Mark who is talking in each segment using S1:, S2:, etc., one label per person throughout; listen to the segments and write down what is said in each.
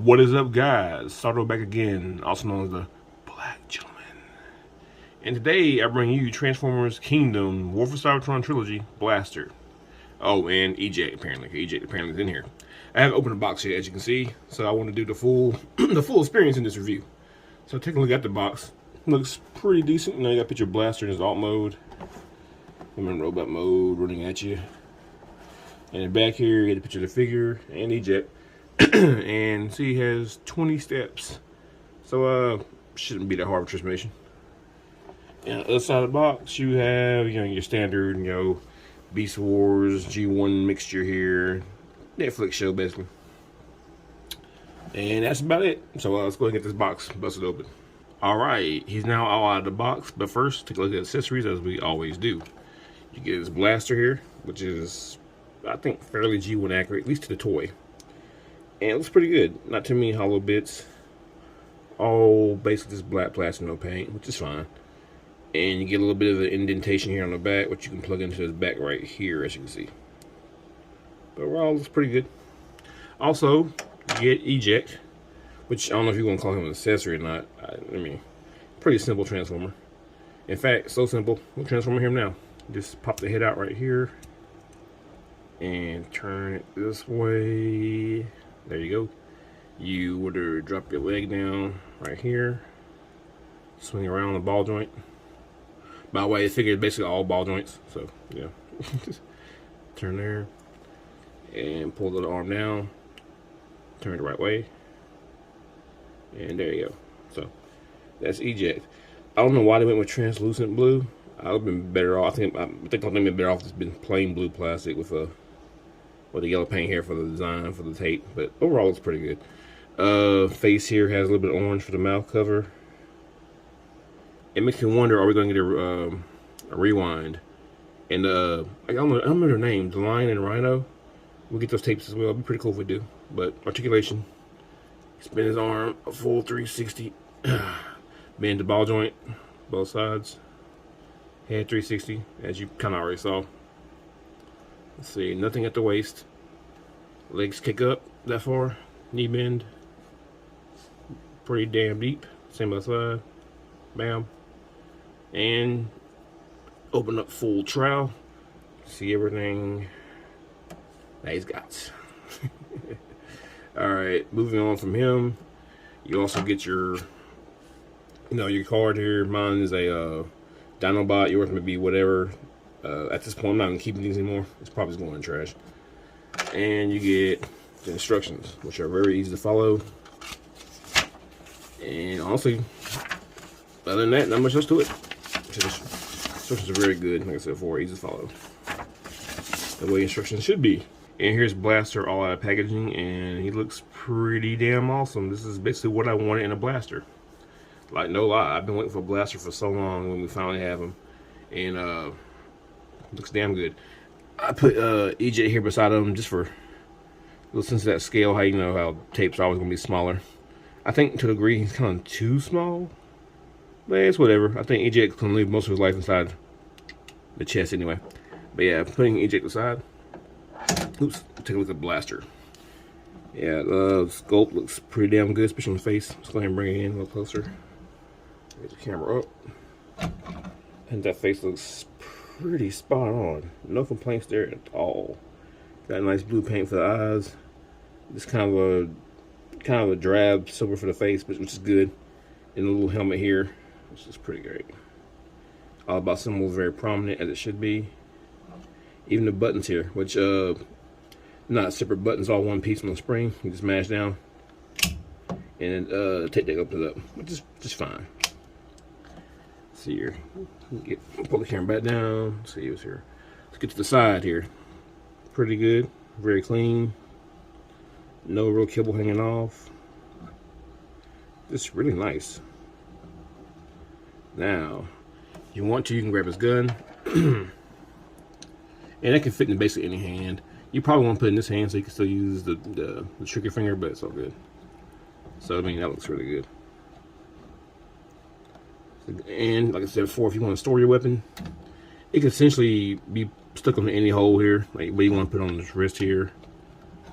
S1: What is up, guys? Sardo back again, also known as the Black Gentleman. And today I bring you Transformers Kingdom War for Cybertron Trilogy Blaster. Oh, and Eject apparently. Eject apparently is in here. I haven't opened the box yet, as you can see, so I want to do the full the full experience in this review. So take a look at the box. Looks pretty decent. You know, you got a picture of Blaster in his alt mode. I'm in robot mode, running at you. And then back here, you get a picture of the figure and Eject. And see, he has 20 steps. So, shouldn't be that hard of a transformation. And on the other side of the box, you have, you know, your standard, you know, Beast Wars, G1 mixture here. Netflix show, basically. And that's about it. So, let's go ahead and get this box busted open. Alright, he's now all out of the box. But first, take a look at accessories, as we always do. You get his blaster here, which is, I think, fairly G1 accurate, at least to the toy. And it looks pretty good. Not too many hollow bits. All basically just black plastic, no paint, which is fine. And you get a little bit of the indentation here on the back, which you can plug into his back right here, as you can see. But overall, it looks pretty good. Also, you get Eject, which I don't know if you want to call him an accessory or not. I mean, pretty simple transformer. In fact, so simple, we'll transform him now. Just pop the head out right here. And turn it this way. There you go. You would drop your leg down right here. Swing around the ball joint. By the way, the figure is basically all ball joints. So, yeah. Turn there. And pull the arm down. Turn it the right way. And there you go. So, that's Eject. I don't know why they went with translucent blue. I would have been better off. I think I've been better off just been plain blue plastic with the yellow paint here for the design for the tape. But overall, it's pretty good. Face here has a little bit of orange for the mouth cover. It makes me wonder, are we going to get a rewind? And I don't remember their names, the Lion and Rhino. We'll get those tapes as well. It'd be pretty cool if we do. But articulation, spin his arm a full 360, bend the ball joint, both sides. Head 360, as you kind of already saw. Let's see, nothing at the waist. Legs kick up that far. Knee bend. Pretty damn deep. Same other side. Bam. And open up full trowel. See everything that he's got. Alright, moving on from him. You also get your, your card here. Mine is a Dinobot. Yours may be whatever. At this point, I'm not going to keep these anymore. It's probably just going in the trash. And you get the instructions, which are very easy to follow. And honestly, other than that, not much else to it. The instructions are very good, like I said before, easy to follow. The way instructions should be. And here's Blaster all out of packaging, and he looks pretty damn awesome. This is basically what I wanted in a Blaster. Like, no lie, I've been waiting for a Blaster for so long when we finally have him. And, looks damn good. I put Eject here beside him just for a little sense of that scale, how you know how tapes are always going to be smaller. I think to a degree he's kind of too small. But it's whatever. I think Eject's going to live most of his life inside the chest anyway. But yeah, putting Eject aside. Oops, take a look at Blaster. Yeah, the sculpt looks pretty damn good, especially on the face. Let's go ahead and bring it in a little closer. Get the camera up. And that face looks pretty spot on. No complaints there at all. Got nice blue paint for the eyes. Just kind of a drab silver for the face, which is good. And a little helmet here, which is pretty great. All about symbols very prominent as it should be. Even the buttons here, which not separate buttons, all one piece on the spring. You just mash down, and tape deck opens up, which is just fine. See here, pull the camera back down. See what's here. Let's get to the side here. Pretty good, very clean. No real kibble hanging off. Just really nice. Now, if you want to, you can grab his gun, and that can fit in basically any hand. You probably want to put it in this hand so you can still use the trigger finger, but it's all good. So I mean, that looks really good. And like I said before, if you want to store your weapon, it can essentially be stuck on any hole here. Like what you want to put on this wrist here,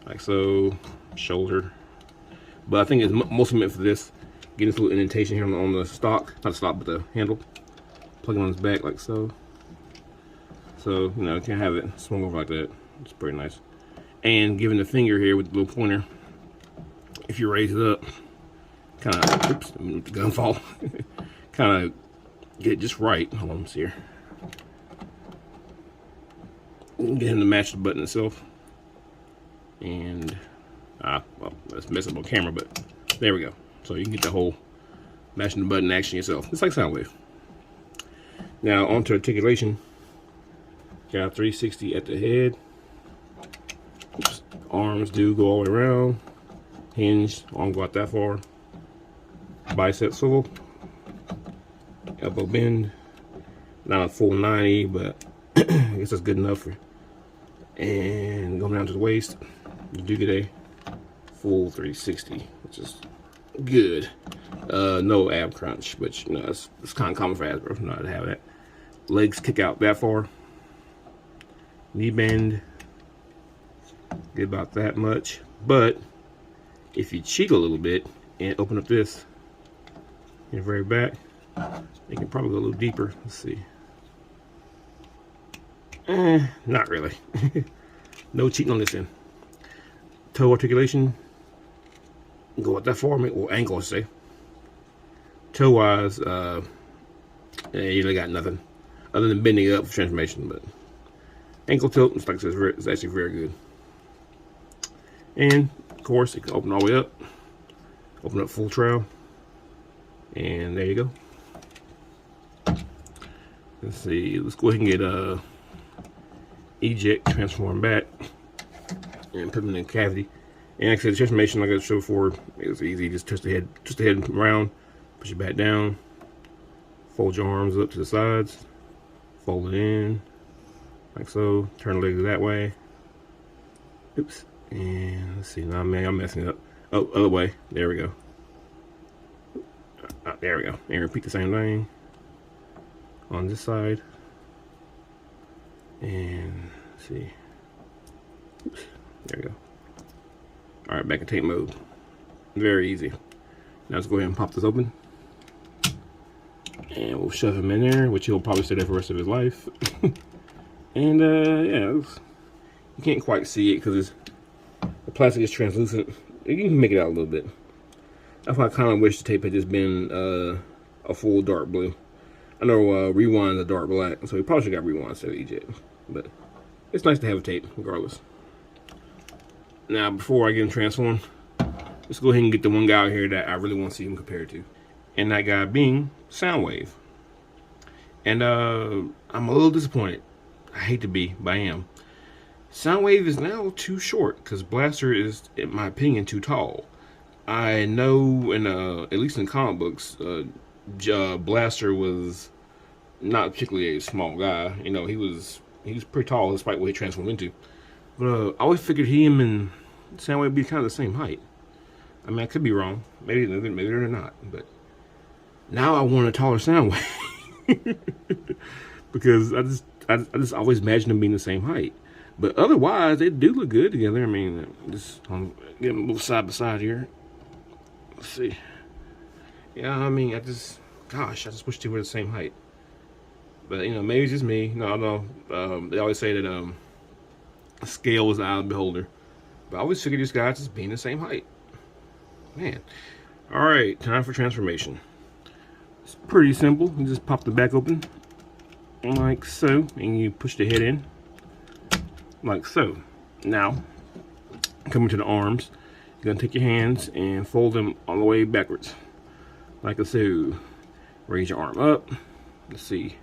S1: like so, shoulder. but I think it's mostly meant for this. Get this little indentation here on the stock, not the stock, but the handle. Plug it on its back like so. So, you know, you can't have it swung over like that. It's pretty nice. And giving the finger here with the little pointer, if you raise it up, kind of, oops, the gun fall, kind of get it just right. Hold on, let's see here. Get him to match the button itself. And, well, that's messing up on camera, but there we go. So you can get the whole matching the button action yourself. It's like Soundwave. Now, onto articulation. Got 360 at the head. Oops. Arms do go all the way around. Hinge, arm go out that far. Bicep swivel. Elbow bend. Not a full 90, but I guess that's good enough for. And going down to the waist, you do get a full 360, which is good. No ab crunch, which, you know, it's kind of common for Hasbro not to have that. Legs kick out that far. Knee bend, get about that much. But if you cheat a little bit and open up this in the very back, you can probably go a little deeper. Let's see. Not really. No cheating on this end. Toe articulation, go out that far, or ankle, I say. Toe wise, you really got nothing other than bending up for transformation, but ankle tilt, it's like I said, it's actually very good. And of course, it can open all the way up, open up full trail, and there you go. Let's see, let's go ahead and get eject, transform back, and put them in the cavity. And like I said, the transformation, like I showed before, it's easy. Just twist the head around, push it back down, fold your arms up to the sides, fold it in, like so. Turn the legs that way. Oops. And let's see. Now, man, I'm messing it up. Oh, other way. There we go. There we go. And repeat the same thing on this side. And let's see. Oops. There we go. All right, back in tape mode. Very easy. Now let's go ahead and pop this open. And we'll shove him in there, which he'll probably stay there for the rest of his life. And yeah, you can't quite see it because the plastic is translucent. You can make it out a little bit. That's why I kind of wish the tape had just been a full dark blue. I know Rewind's a dark black, so we probably should have got Rewind instead of Eject. But it's nice to have a tape, regardless. Now, before I get him transformed, let's go ahead and get the one guy out here that I really want to see him compared to. And that guy being Soundwave. And I'm a little disappointed. I hate to be, but I am. Soundwave is now too short because Blaster is, in my opinion, too tall. I know, at least in comic books, Blaster was not particularly a small guy. You know, he was pretty tall despite what he transformed into. But I always figured him and Soundwave would be kind of the same height. I mean, I could be wrong. Maybe they're not. But now I want a taller Soundwave because I just always imagine them being the same height. But otherwise, they do look good together. I mean, just get them a little side by side here. Let's see. Yeah, I mean, I just wish they were the same height. But, you know, maybe it's just me. No. They always say that scale is the eye of the beholder. But I always figured these guys just being the same height. Man. Alright, time for transformation. It's pretty simple. You just pop the back open. Like so. And you push the head in. Like so. Now, coming to the arms, you're going to take your hands and fold them all the way backwards. Like so. Raise your arm up. Let's see.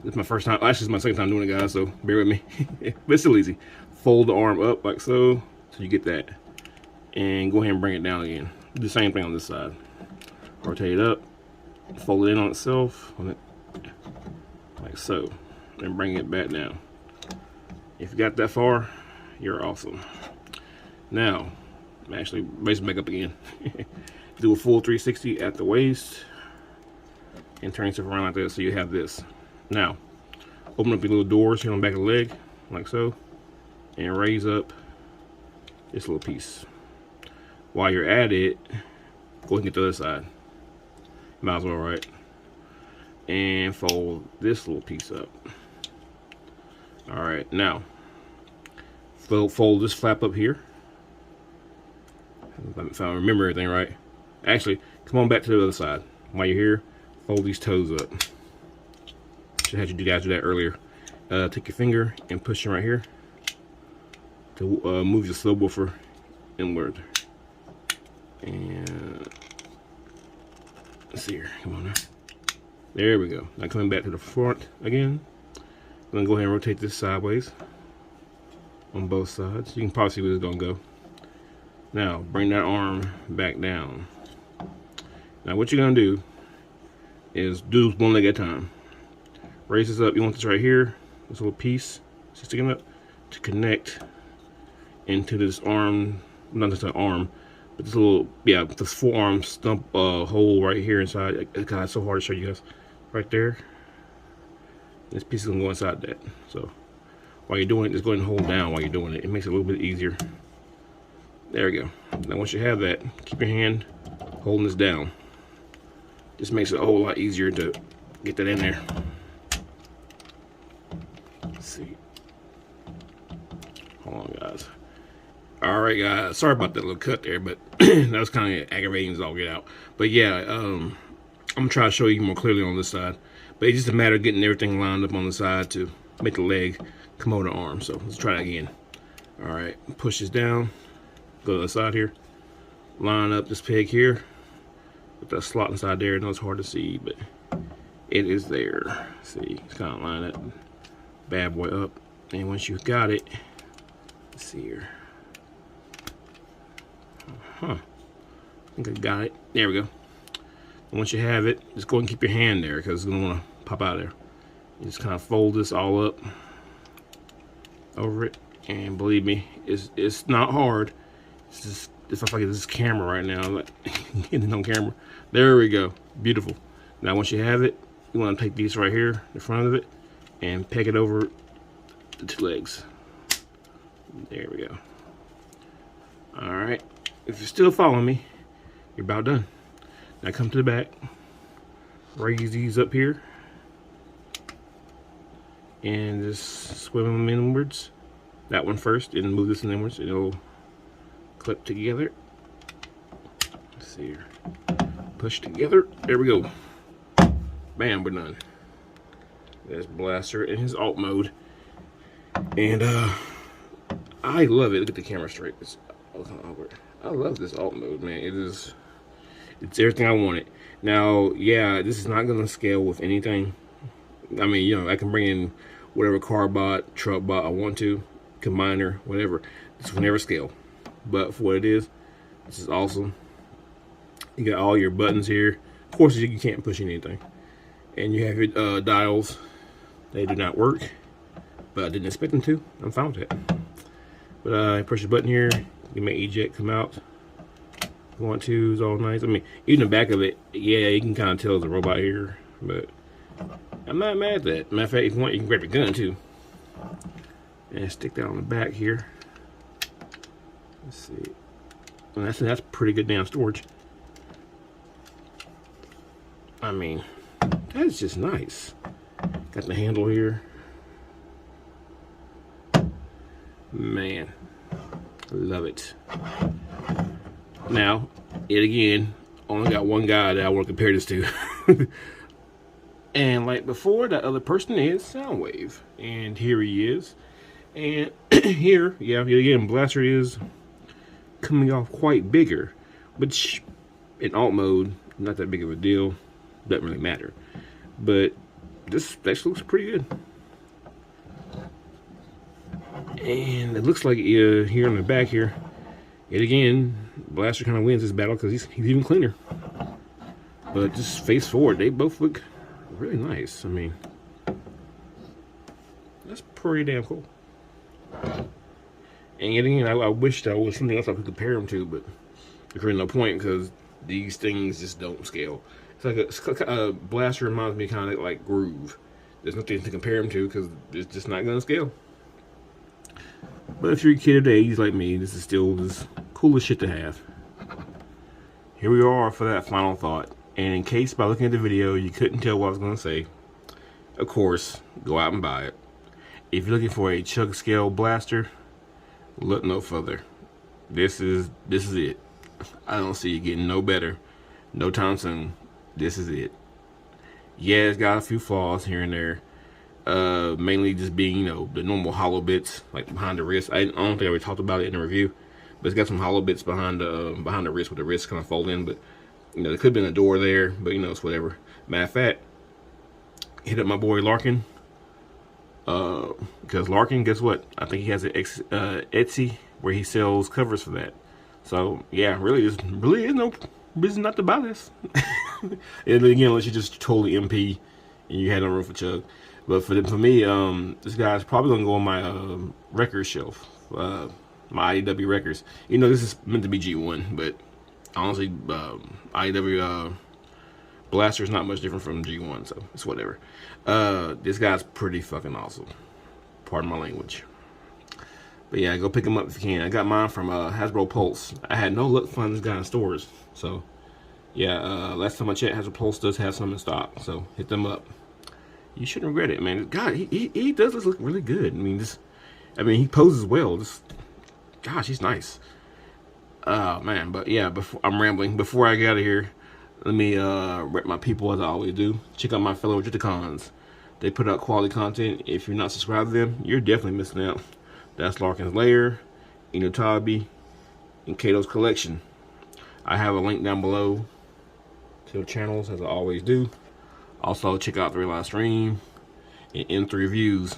S1: It's my first time. Actually, it's my second time doing it, guys, so bear with me. But it's still easy. Fold the arm up like so. So you get that. And go ahead and bring it down again. Do the same thing on this side. Rotate it up. Fold it in on itself. Like so. And bring it back down. If you got that far, you're awesome. Now, actually, raise it back up again. Do a full 360 at the waist. And turn yourself around like this so you have this. Now, open up your little doors here on the back of the leg, like so. And raise up this little piece. while you're at it, go ahead and get the other side. Might as well, right? And fold this little piece up. Alright, now fold this flap up here. If I remember everything right. Actually, come on back to the other side. While you're here, fold these toes up. Should have you guys do that earlier. Take your finger and push them right here to move your subwoofer inward. And let's see here. Come on now. There we go. Now coming back to the front again. I'm gonna go ahead and rotate this sideways on both sides. You can probably see where it's gonna go. Now bring that arm back down. Now what you're gonna do is do one leg at a time. Raise this up. You want this right here, this little piece sticking up, to connect into this arm, not just an arm, but this little, yeah, this forearm stump hole right here inside. God, it's so hard to show you guys. Right there. This piece is gonna go inside that. So while you're doing it, just go ahead and hold down while you're doing it. It makes it a little bit easier. There we go. Now once you have that, keep your hand holding this down. Just makes it a whole lot easier to get that in there. Let's see. Hold on, guys. All right, guys. Sorry about that little cut there, but that was kind of aggravating as all get out. But yeah, I'm gonna try to show you more clearly on this side. But it's just a matter of getting everything lined up on the side to make the leg come over the arm. So let's try that again. All right, push this down. Go to the side here. Line up this peg here with that slot inside there. I know it's hard to see, but it is there. See, it's kind of line that bad boy up. And once you've got it, let's see here. I think I got it. There we go. And once you have it, just go ahead and keep your hand there because it's going to want to pop out of there. You just kind of fold this all up over it. And believe me, it's not hard. It's just, it feels like this camera right now. Like, getting it on camera. There we go. Beautiful. Now once you have it, you want to take these right here, the front of it, and peg it over the two legs. There we go. Alright. If you're still following me, you're about done. Now come to the back. Raise these up here. And just swim them inwards. That one first, and move this inwards. It'll clip together. Let's see here. Push together. There we go. Bam, we're done. There's Blaster in his alt mode. And I love it. Look at the camera straight. It's kind of awkward. I love this alt mode, man. It's everything I wanted. Now, yeah, this is not gonna scale with anything. I mean, you know, I can bring in whatever car bot, truck bot I want to, combiner, whatever. This will never scale. But for what it is, this is awesome. You got all your buttons here. Of course, you can't push anything. And you have your dials. They do not work, but I didn't expect them to. I'm fine with that. But push the button here. You make eject come out. Want to is all nice. I mean, even the back of it, yeah, you can kind of tell it's a robot here, but I'm not mad at that. Matter of fact, if you want, you can grab your gun too and stick that on the back here. Let's see. And that's pretty good damn storage. I mean, that's just nice. Got the handle here. Man, love it. Now, yet again, only got one guy that I want to compare this to. And like before, that other person is Soundwave. And here he is. And here, yeah, yet again, Blaster is coming off quite bigger. Which, in alt mode, not that big of a deal. Doesn't really matter. But this actually looks pretty good. And it looks like here on the back here, yet again, Blaster kind of wins this battle because he's even cleaner. But just face forward, they both look really nice. I mean, that's pretty damn cool. And yet again, I wish there was something else I could compare them to, but there's really no point because these things just don't scale. It's like a Blaster reminds me kind of like Groove. There's nothing to compare them to because it's just not going to scale. But if you're a kid of the 80s like me, this is still the coolest shit to have. here we are for that final thought. And in case by looking at the video you couldn't tell what I was going to say, of course, go out and buy it. If you're looking for a chug scale blaster, look no further. This is it. I don't see it getting no better no time soon. This is it. Yeah, it's got a few flaws here and there. Mainly just being, you know, the normal hollow bits like behind the wrist. I don't think I already talked about it in the review, but it's got some hollow bits behind the wrist, with the wrist kind of fold in. But you know, there could have been a door there, but you know, it's whatever. Matter of fact, hit up my boy Larkin, because Larkin, guess what? I think he has an Etsy where he sells covers for that. So yeah, really is no reason not to buy this. And again, unless you just totally MP and you had no room for chug. But for me, this guy's probably gonna go on my record shelf, my IEW records. You know, this is meant to be G1, but honestly, IEW Blaster is not much different from G1, so it's whatever. This guy's pretty fucking awesome. Pardon my language. But yeah, go pick him up if you can. I got mine from Hasbro Pulse. I had no luck finding this guy in stores, so yeah. Last time I checked, Hasbro Pulse does have some in stock, so hit them up. You shouldn't regret it, man. God, he does look really good. I mean, he poses well. Gosh, he's nice. Man, but yeah, I'm rambling. Before I get out of here, let me rep my people as I always do. Check out my fellow Ejecticons. They put out quality content. If you're not subscribed to them, you're definitely missing out. That's LarkinsLair, Enewtabie, and KatosKollection. I have a link down below to the channels, as I always do. Also, check out the live stream and M3 Reviews.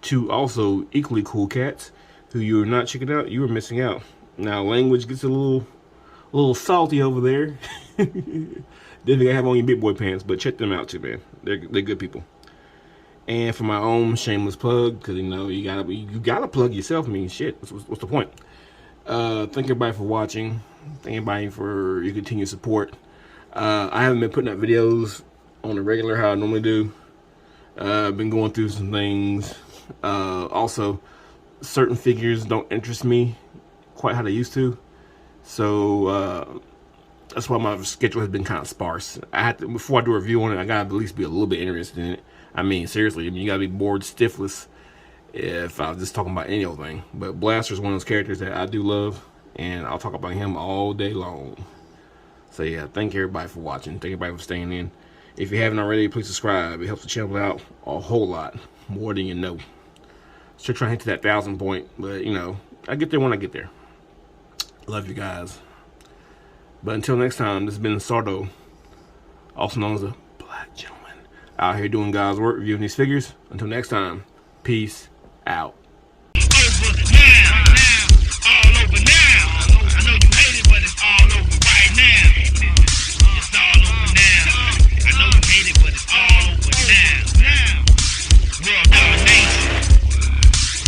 S1: Two also equally cool cats who you're not checking out, you are missing out. Now, language gets a little salty over there. Definitely gotta have on your big boy pants, but check them out too, man. They're good people. And for my own shameless plug, because you know you gotta plug yourself. I mean, shit, what's the point? Thank everybody for watching. Thank everybody for your continued support. I haven't been putting up videos on the regular how I normally do. I've been going through some things. Also, certain figures don't interest me quite how they used to, so that's why my schedule has been kind of sparse. I had to, before I do a review on it, I gotta at least be a little bit interested in it. I mean, seriously, you gotta be bored stiffless if I was just talking about any old thing. But Blaster is one of those characters that I do love, and I'll talk about him all day long. So yeah, thank everybody for watching. Thank everybody for staying in. If you haven't already, please subscribe. It helps the channel out a whole lot, more than you know. Still trying to hit to that 1,000 point, but you know, I get there when I get there. Love you guys. But until next time, this has been Sardo, also known as a Black Gentleman, out here doing God's work, reviewing these figures. Until next time, peace out.